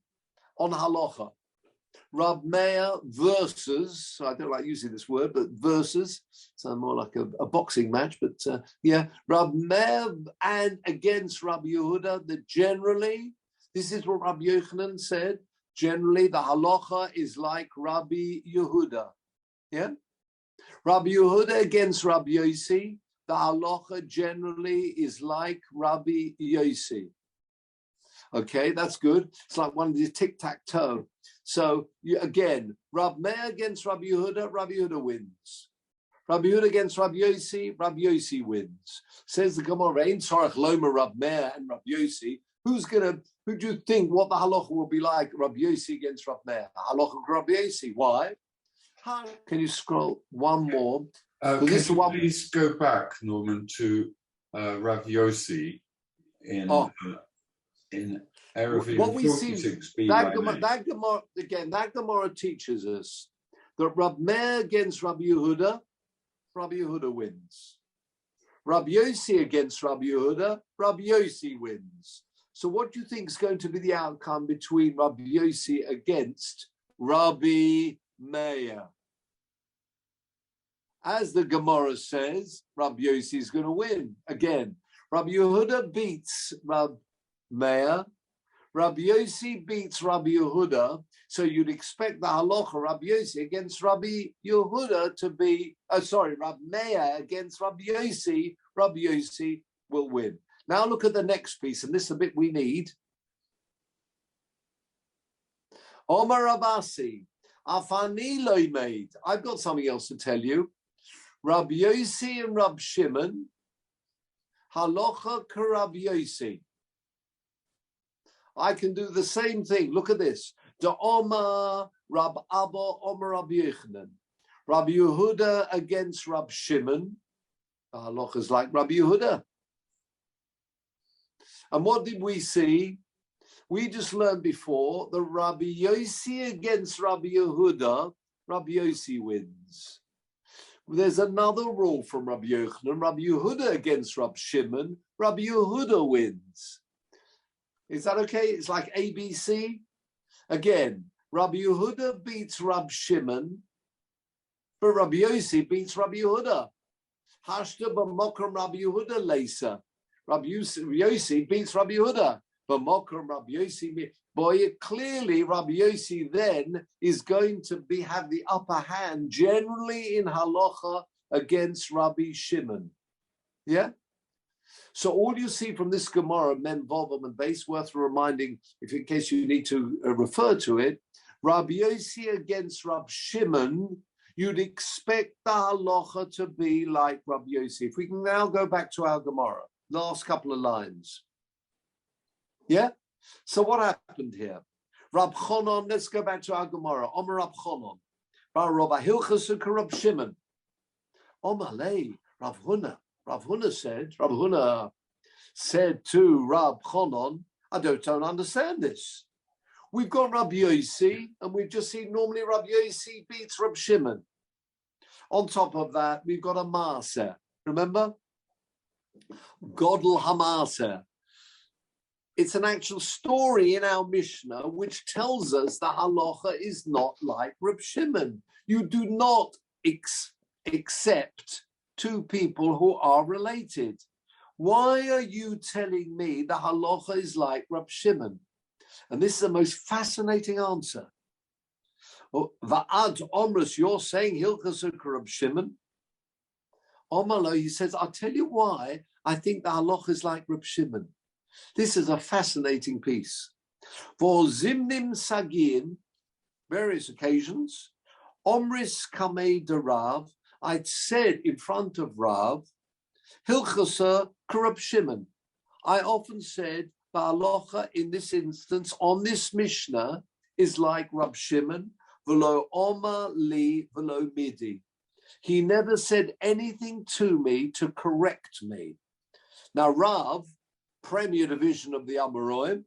[SPEAKER 2] on halacha. Rab Meir versus, I don't like using this word, but versus, sounds more like a boxing match, but Rab Meir and against Rabbi Yehuda, that generally, this is what Rabbi Yochanan said, generally the halacha is like Rabbi Yehuda. Yeah? Rabbi Yehuda against Rabbi Yossi, the halacha generally is like Rabbi Yossi. Okay, that's good. It's like one of these tic-tac-toe. So, again, Rab Meir against Rabbi Yehuda wins. Rabbi Yehuda against Rabbi Yossi wins. Says the Gemara, Ein Tzarech Lomer Rab Meir and Rabbi Yossi. Who do you think what the halacha will be like, Rabbi Yossi against Rab Meir? The halacha of Rabbi Yossi. Why? Can you scroll one more?
[SPEAKER 4] Can you please go back, Norman, to Rav Yossi in Erevin
[SPEAKER 2] what we see,
[SPEAKER 4] 46b.
[SPEAKER 2] that Gemara teaches us that Rab Meir against Rabbi Yehuda wins. Rabbi Yossi against Rabbi Yehuda, Rabbi Yossi wins. So what do you think is going to be the outcome between Rabbi Yossi against Rabbi Meir? As the Gemara says, Rabbi Yossi is going to win again. Rabbi Yehuda beats Rabbi Meir. Rabbi Yossi beats Rabbi Yehuda. So you'd expect the halacha Rabbi Yossi against Rabbi Yehuda to be, Rabbi Meir against Rabbi Yossi. Rabbi Yossi will win. Now look at the next piece, and this is the bit we need. Omar Abasi, Afani loy made. I've got something else to tell you. Rabbi Yossi and Rabbi Shimon, halacha k'Rabbi Yossi. I can do the same thing. Look at this. The Omar, Rabbi Abba, Omar Rabbi Yochanan. Rabbi Yehuda against Rabbi Shimon. The halacha is like Rabbi Yehuda. And what did we see? We just learned before the Rabbi Yossi against Rabbi Yehuda, Rabbi Yossi wins. There's another rule from Rabbi Yochanan, Rabbi Yehuda against Rabbi Shimon, Rabbi Yehuda wins. Is that okay? It's like ABC. Again, Rabbi Yehuda beats Rabbi Shimon, but Rabbi Yossi beats Rabbi Yehuda. Hashta b'mokom Rabbi Yehuda leisa. Rabbi Yossi beats Rabbi Yehuda. B'mokom Rabbi Yossi. Boy, clearly Rabbi Yossi then is going to have the upper hand generally in halacha against Rabbi Shimon. Yeah? So all you see from this Gemara, Mem Vav and Base, worth reminding, if in case you need to refer to it, Rabbi Yossi against Rabbi Shimon, you'd expect the halacha to be like Rabbi Yossi. If we can now go back to our Gemara, last couple of lines. Yeah? So what happened here? Rab Chonon, let's go back to our Gemara. Omer Rab Chonon. Rabbi Hilchas Rab Shimon. Omer Lei, Rav Huna. Rav Huna said to Rab Chonon, I don't understand this. We've got Rabbi Yossi, and we've just seen normally Rabbi Yossi beats Rab Shimon. On top of that, we've got a Maaser. Remember? Godel HaMaaser. It's an actual story in our Mishnah which tells us the halacha is not like Reb Shimon. You do not accept two people who are related. Why are you telling me the halacha is like Reb Shimon? And this is the most fascinating answer. Va'ad Omrus, you're saying Hilchas Reb Shimon? Omalo, he says, I'll tell you why I think the halacha is like Reb Shimon. This is a fascinating piece. For Zimnim Sagin, various occasions, Omris Kamei de Rav, I'd said in front of Rav, Hilchasa Reb Shimon. I often said the halacha in this instance on this Mishnah is like Reb Shimon, v'lo Oma li v'lo midi. He never said anything to me to correct me. Now Rav, Premier Division of the Amoraim,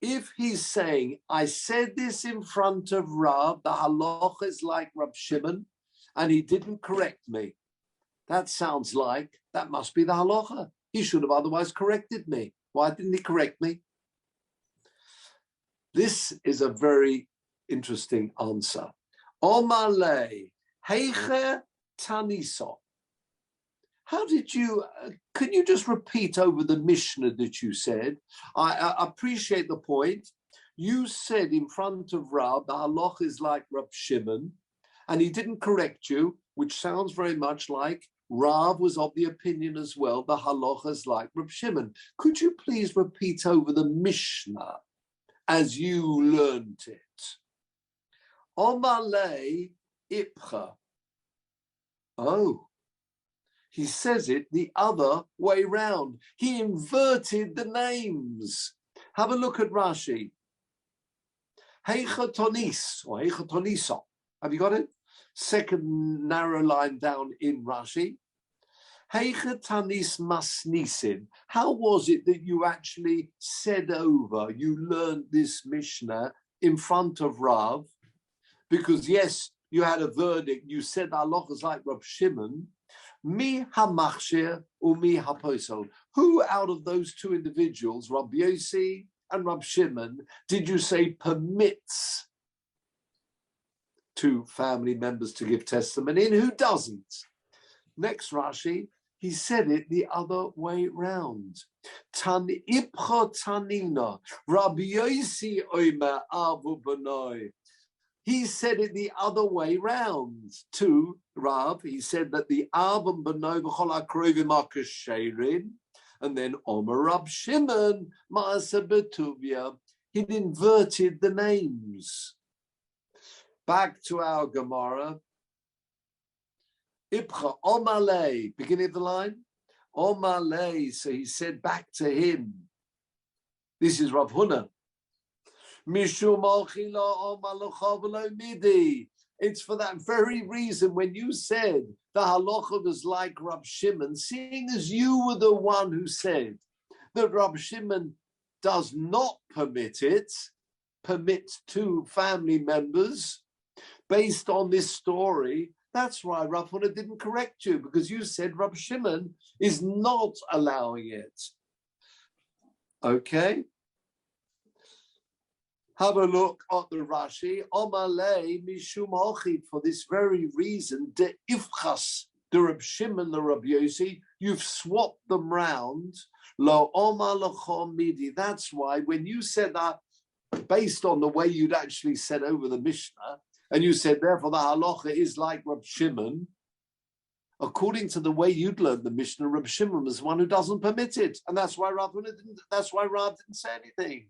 [SPEAKER 2] if he's saying, I said this in front of Rav, the halacha is like Rab Shimon, and he didn't correct me, that sounds like that must be the halacha. He should have otherwise corrected me. Why didn't he correct me? This is a very interesting answer. Omale heiche taniso. How did you, can you just repeat over the Mishnah that you said? I appreciate the point. You said in front of Rab, the halacha is like Rab Shimon, and he didn't correct you, which sounds very much like Rav was of the opinion as well, the halacha is like Rab Shimon. Could you please repeat over the Mishnah as you learned it? Omale ipcha. Oh. He says it the other way round. He inverted the names. Have a look at Rashi. Heichatonis or Heichatoniso. Have you got it? Second narrow line down in Rashi. Heichatanis masnisin. How was it that you actually said over, you learned this Mishnah in front of Rav? Because yes, you had a verdict. You said halacha is like Rav Shimon. Mi hamachshir umi haposel. Who out of those two individuals, Rabbi Yossi and Rabbi Shimon, did you say permits two family members to give testimony, and who doesn't? Next Rashi, he said it the other way round. Tan ipcha tanina, Rabbi Yossi oimer avu benoi. He said it the other way round to Rav. He said that the Av and Benoi b'chol hakrovim are kasherin, and then Omer Rab Shimon Ma'aseh Betuvia. He'd inverted the names. Back to our Gemara. Ipcha Omalei, beginning of the line. Omalei. So he said back to him. This is Rav Huna. It's for that very reason when you said the halacha was like Rab Shimon, seeing as you were the one who said that Rab Shimon does not permit two family members based on this story. That's why Rav Huna didn't correct you, because you said Rab Shimon is not allowing it. Okay? Have a look at the Rashi. Omalei mishum hochid. For this very reason, de ifchas, the Rab Shimon, the Rab Yossi, you've swapped them round. Lo omar lachom midi. That's why when you said that, based on the way you'd actually said over the Mishnah, and you said therefore the halacha is like Rab Shimon, according to the way you'd learned the Mishnah, Rab Shimon was the one who doesn't permit it, and that's why Rav didn't say anything.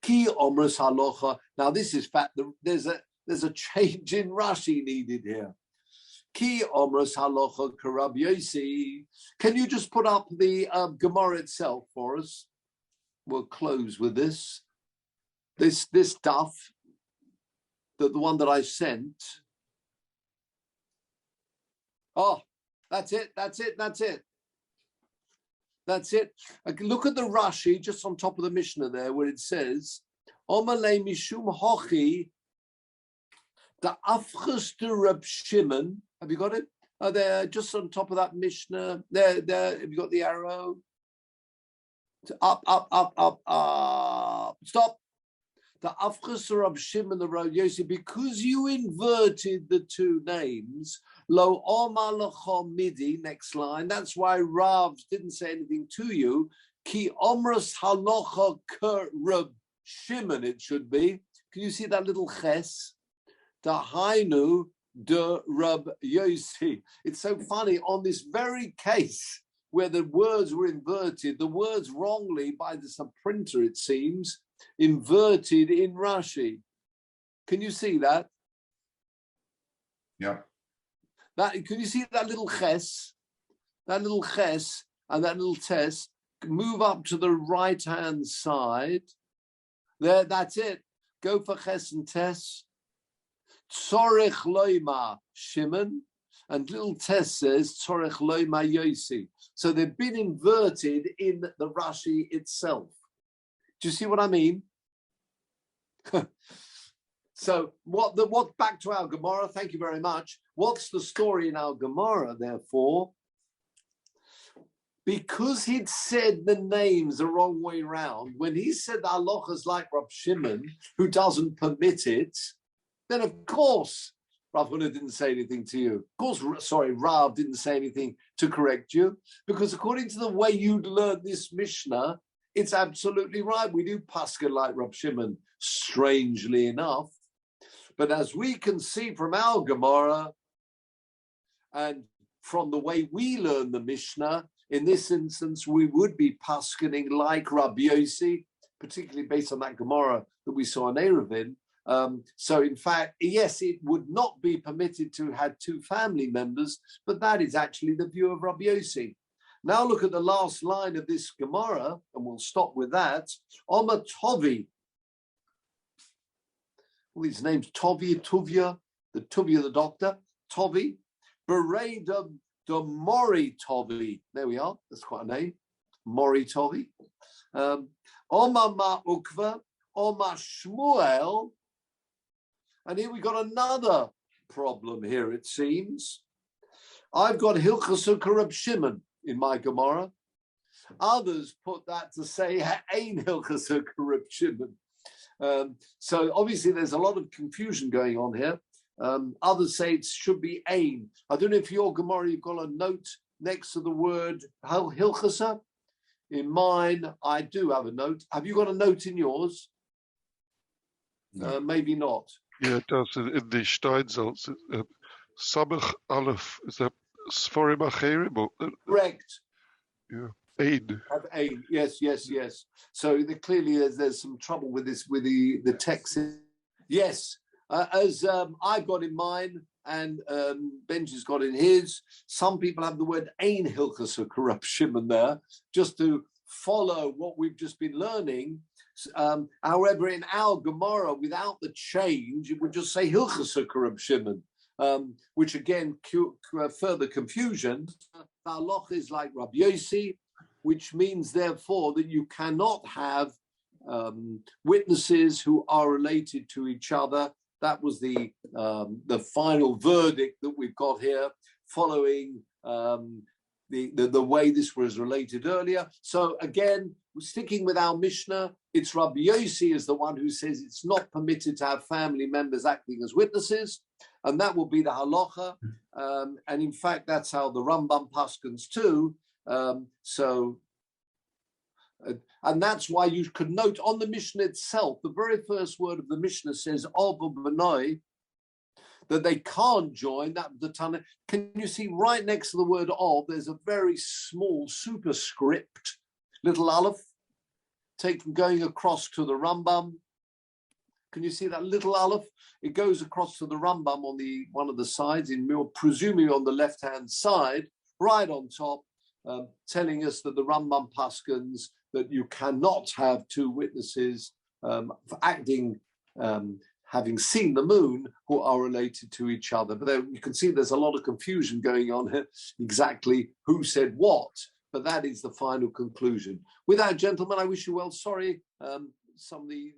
[SPEAKER 2] Ki omrus halacha. Now this is fact. There's a change in Rashi needed here. Ki omrus halacha karab Yossi. Can you just put up the Gemara itself for us? We'll close with this. This daf, the one that I sent. Oh, that's it. That's it. Look at the Rashi just on top of the Mishnah there, where it says, "Omalei mishum hochi the afchas to Rab Shimon." Have you got it? There, just on top of that Mishnah. There. Have you got the arrow? Up. Stop. The afchas to Rab Shimon, the Rab Yossi, because you inverted the two names. Lo omar lachom midi, next line. That's why Rav didn't say anything to you. Ki omras halacha ker Rab Shimon, it should be. Can you see that little ches? Dahainu de Rab Yossi. It's so funny, on this very case where the words were inverted, the words wrongly by the printer, it seems, inverted in Rashi. Can you see that?
[SPEAKER 4] Yeah.
[SPEAKER 2] Can you see that little ches? That little ches and that little tes. Move up to the right-hand side. There, that's it. Go for ches and tes. Tzorech loima Shimon. And little tes says tzorech loima Yossi. So they've been inverted in the Rashi itself. Do you see what I mean? So what back to our Gemara, thank you very much. What's the story in our Gemara, therefore? Because he'd said the names the wrong way round, when he said the halacha is like Rab Shimon, who doesn't permit it, then of course Rav Huna didn't say anything to you. Of course, Rav didn't say anything to correct you, because according to the way you'd learned this Mishnah, it's absolutely right. We do pascha like Rab Shimon, strangely enough. But as we can see from our Gemara and from the way we learn the Mishnah, in this instance, we would be paskening like Rabbi Yossi, particularly based on that Gemara that we saw in Eruvin. So in fact, yes, it would not be permitted to have two family members, but that is actually the view of Rabbi Yossi. Now look at the last line of this Gemara, and we'll stop with that. Omer Tovi. All these names, Tovi, Tuvia, the doctor, Tovi, Beret de Mori Tovi. There we are. That's quite a name. Mori Tovi. Omar Ma Ukva, Omar Shmuel. And here we got another problem here, it seems. I've got Hilchos Reb Shimon in my Gemara. Others put that to say Ein Hilchos Reb Shimon. So obviously there's a lot of confusion going on here. Others say it should be Ein. I don't know if your Gemara, you've got a note next to the word Hilchasa. In mine, I do have a note. Have you got a note in yours?
[SPEAKER 4] No.
[SPEAKER 2] Maybe not.
[SPEAKER 5] Yeah, it does. In the Steinsaltz, Samach Aleph, is that Sforim Acherim?
[SPEAKER 2] Correct.
[SPEAKER 5] Yeah, Ein.
[SPEAKER 2] Have Ein. Yes. So clearly there's some trouble with this, with the text. Yes. As I've got in mine, and Benji's got in his, some people have the word Ein Hilchos Reb Shimon there, just to follow what we've just been learning. However, in our Gemara, without the change, it would just say Hilchos Reb Shimon, which again, further confusion. The halacha is like Rabbi Yossi, which means, therefore, that you cannot have witnesses who are related to each other. That was the final verdict that we've got here, following the way this was related earlier. So again, sticking with our Mishnah, it's Rabbi Yossi is the one who says it's not permitted to have family members acting as witnesses, and that will be the halacha. And in fact, that's how the Rambam paskins too. And that's why you could note on the Mishnah itself, the very first word of the Mishnah says, Ov B'nai, that they can't join that the Tana. Can you see right next to the word of, there's a very small superscript, little aleph, going across to the Rambam. Can you see that little aleph? It goes across to the Rambam on one of the sides, presumably on the left-hand side, right on top, telling us that the Rambam paskins that you cannot have two witnesses for acting, having seen the moon, who are related to each other. But there, you can see there's a lot of confusion going on here, exactly who said what, but that is the final conclusion. With that, gentlemen, I wish you well. Sorry, some of the